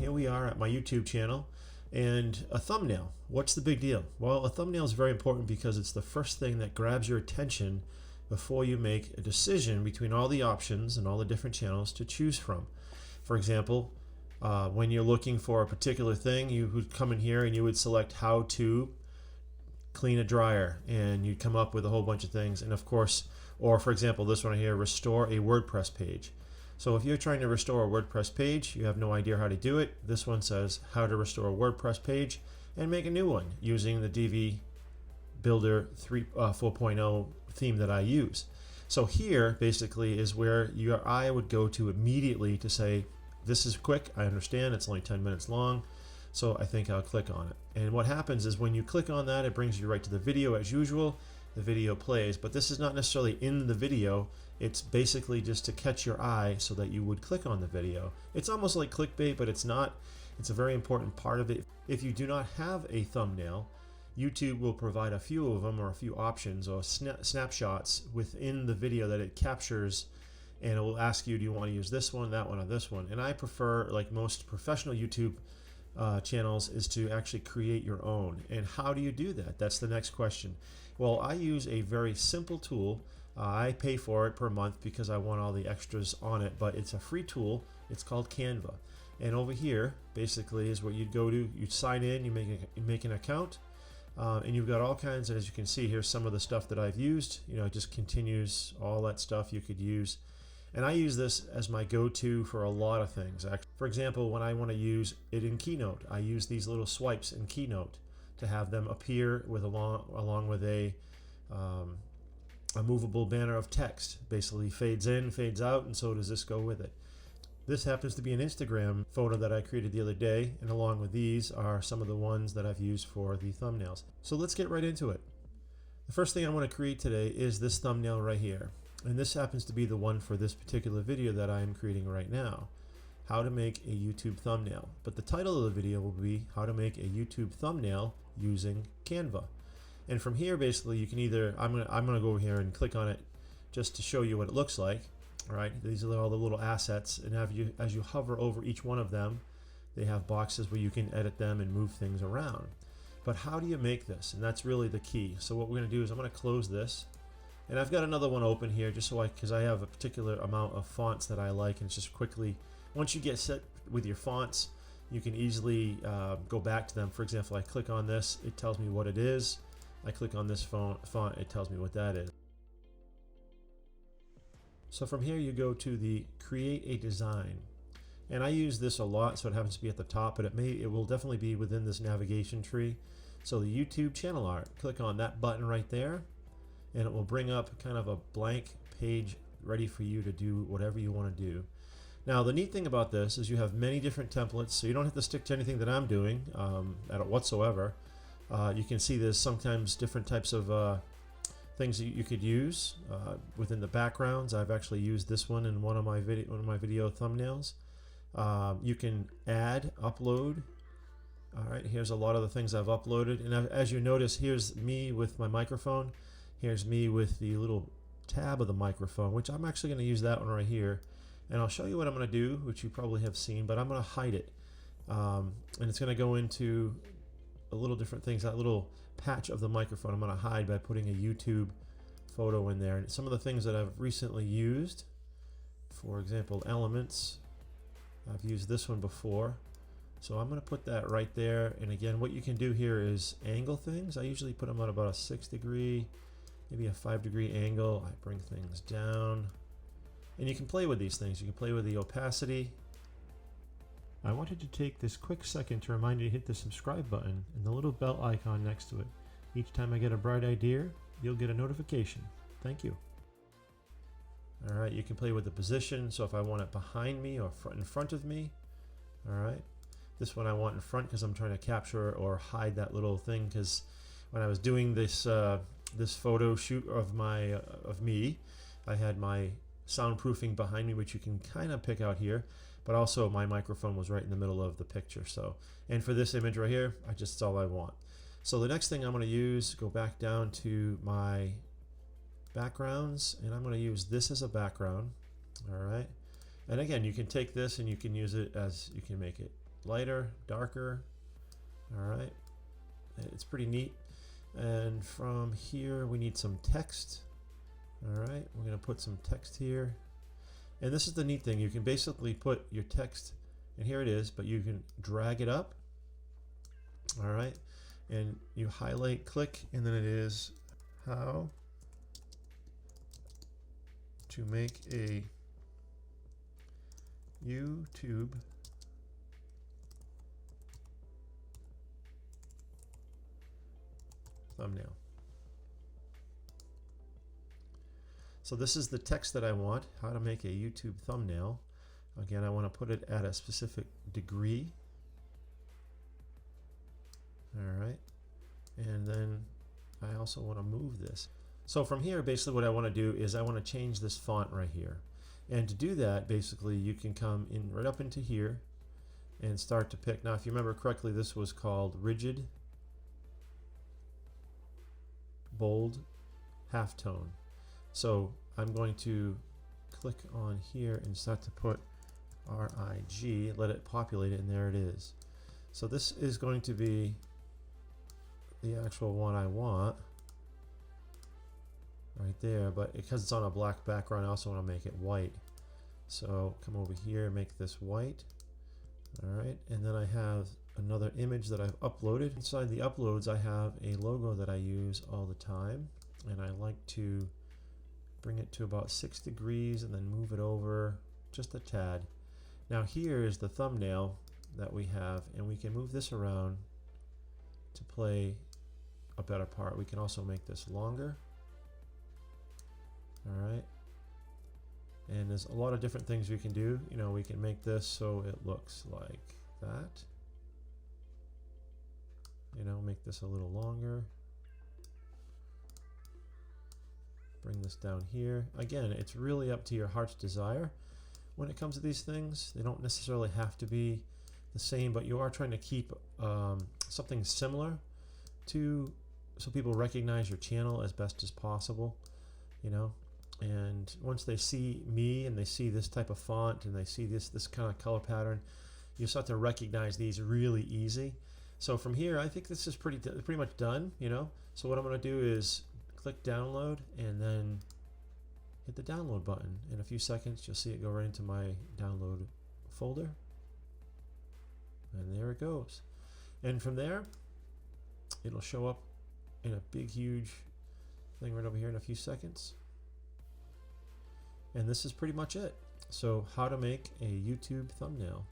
here we are at my YouTube channel, and a thumbnail. What's the big deal? Well, a thumbnail is very important because it's the first thing that grabs your attention before you make a decision between all the options and all the different channels to choose from. For example, when you're looking for a particular thing, you would come in here and you would select how to clean a dryer, and you'd come up with a whole bunch of things. And of course, or for example, this one here, restore a WordPress page. So if you're trying to restore a WordPress page, you have no idea how to do it, this one says how to restore a WordPress page and make a new one using the DV Builder 4.0 theme that I use. So here basically is where your eye would go to immediately to say, this is quick, I understand, it's only 10 minutes long, so I think I'll click on it. And what happens is when you click on that, it brings you right to the video as usual. The video plays, but this is not necessarily in the video. It's basically just to catch your eye so that you would click on the video. It's almost like clickbait, but it's not. It's a very important part of it. If you do not have a thumbnail, YouTube will provide a few of them or a few options or snapshots within the video that it captures, and it will ask you, do you want to use this one, that one, or this one? And I prefer, like most professional YouTube channels, is to actually create your own. And how do you do that? That's the next question. Well, I use a very simple tool. I pay for it per month because I want all the extras on it, but it's a free tool. It's called Canva. And over here basically is what you'd go to. You'd sign in, you make an account, and you've got all kinds. And as you can see, here's some of the stuff that I've used. You know, it just continues all that stuff you could use. And I use this as my go-to for a lot of things. For example, when I want to use it in Keynote, I use these little swipes in Keynote to have them appear with along with a movable banner of text. Basically fades in, fades out, and so does this go with it. This happens to be an Instagram photo that I created the other day, and along with these are some of the ones that I've used for the thumbnails. So let's get right into it. The first thing I want to create today is this thumbnail right here. And this happens to be the one for this particular video that I am creating right now. How to make a YouTube thumbnail. But the title of the video will be how to make a YouTube thumbnail using Canva. And from here basically you can either, I'm gonna go over here and click on it just to show you what it looks like. All right, these are all the little assets, and as you hover over each one of them, they have boxes where you can edit them and move things around. But how do you make this? And that's really the key. So what we're gonna do is I'm gonna close this. And I've got another one open here just so because I have a particular amount of fonts that I like, and it's just quickly, once you get set with your fonts, you can easily go back to them. For example, I click on this, it tells me what it is. I click on this font, it tells me what that is. So from here you go to the create a design. And I use this a lot, so it happens to be at the top, but it will definitely be within this navigation tree. So the YouTube channel art, click on that button right there, and it will bring up kind of a blank page ready for you to do whatever you want to do. Now the neat thing about this is you have many different templates, so you don't have to stick to anything that I'm doing whatsoever. You can see there's sometimes different types of things that you could use within the backgrounds. I've actually used this one in one of my video thumbnails. You can add, upload. All right, here's a lot of the things I've uploaded, and as you notice, here's me with my microphone. Here's me with the little tab of the microphone, which I'm actually going to use that one right here. And I'll show you what I'm going to do, which you probably have seen, but I'm going to hide it. And it's going to go into a little different things. That little patch of the microphone I'm going to hide by putting a YouTube photo in there. And some of the things that I've recently used, for example, elements. I've used this one before. So I'm going to put that right there. And again, what you can do here is angle things. I usually put them at about a 6 degree, maybe a 5-degree angle. I bring things down, and you can play with these things. You can play with the opacity. I wanted to take this quick second to remind you to hit the subscribe button and the little bell icon next to it. Each time I get a bright idea, you'll get a notification. Thank you. All right, you can play with the position. So if I want it behind me or in front of me, all right. This one I want in front because I'm trying to capture or hide that little thing, because when I was doing this this photo shoot of me, I had my soundproofing behind me, which you can kind of pick out here, but also my microphone was right in the middle of the picture. So, and for this image right here, that's all I want. So the next thing I'm going to use, go back down to my backgrounds, and I'm going to use this as a background. All right, and again, you can take this and you can use it as, you can make it lighter, darker. All right, it's pretty neat. And from here we need some text. All right, we're going to put some text here. And this is the neat thing. You can basically put your text, and here it is, but you can drag it up. All right, and you highlight, click, and then it is how to make a YouTube thumbnail. So this is the text that I want, how to make a YouTube thumbnail. Again, I want to put it at a specific degree. All right, and then I also want to move this. So from here, basically what I want to do is I want to change this font right here. And to do that, basically you can come in right up into here and start to pick. Now if you remember correctly, this was called rigid, bold, halftone. So I'm going to click on here and start to put RIG, let it populate it, and there it is. So this is going to be the actual one I want right there, but because it's on a black background, I also want to make it white. So come over here and make this white. All right, and then I have another image that I've uploaded. Inside the uploads, I have a logo that I use all the time, and I like to bring it to about 6 degrees and then move it over just a tad. Now here is the thumbnail that we have, and we can move this around to play a better part. We can also make this longer. All right, and there's a lot of different things we can do. You know, we can make this so it looks like that. You know, make this a little longer. Bring this down here. Again, it's really up to your heart's desire when it comes to these things. They don't necessarily have to be the same, but you are trying to keep something similar to, so people recognize your channel as best as possible, you know. And once they see me and they see this type of font and they see this kind of color pattern, you start to recognize these really easy. So from here, I think this is pretty much done, you know. So what I'm going to do is click download and then hit the download button. In a few seconds, you'll see it go right into my download folder. And there it goes. And from there, it'll show up in a big, huge thing right over here in a few seconds. And this is pretty much it. So how to make a YouTube thumbnail.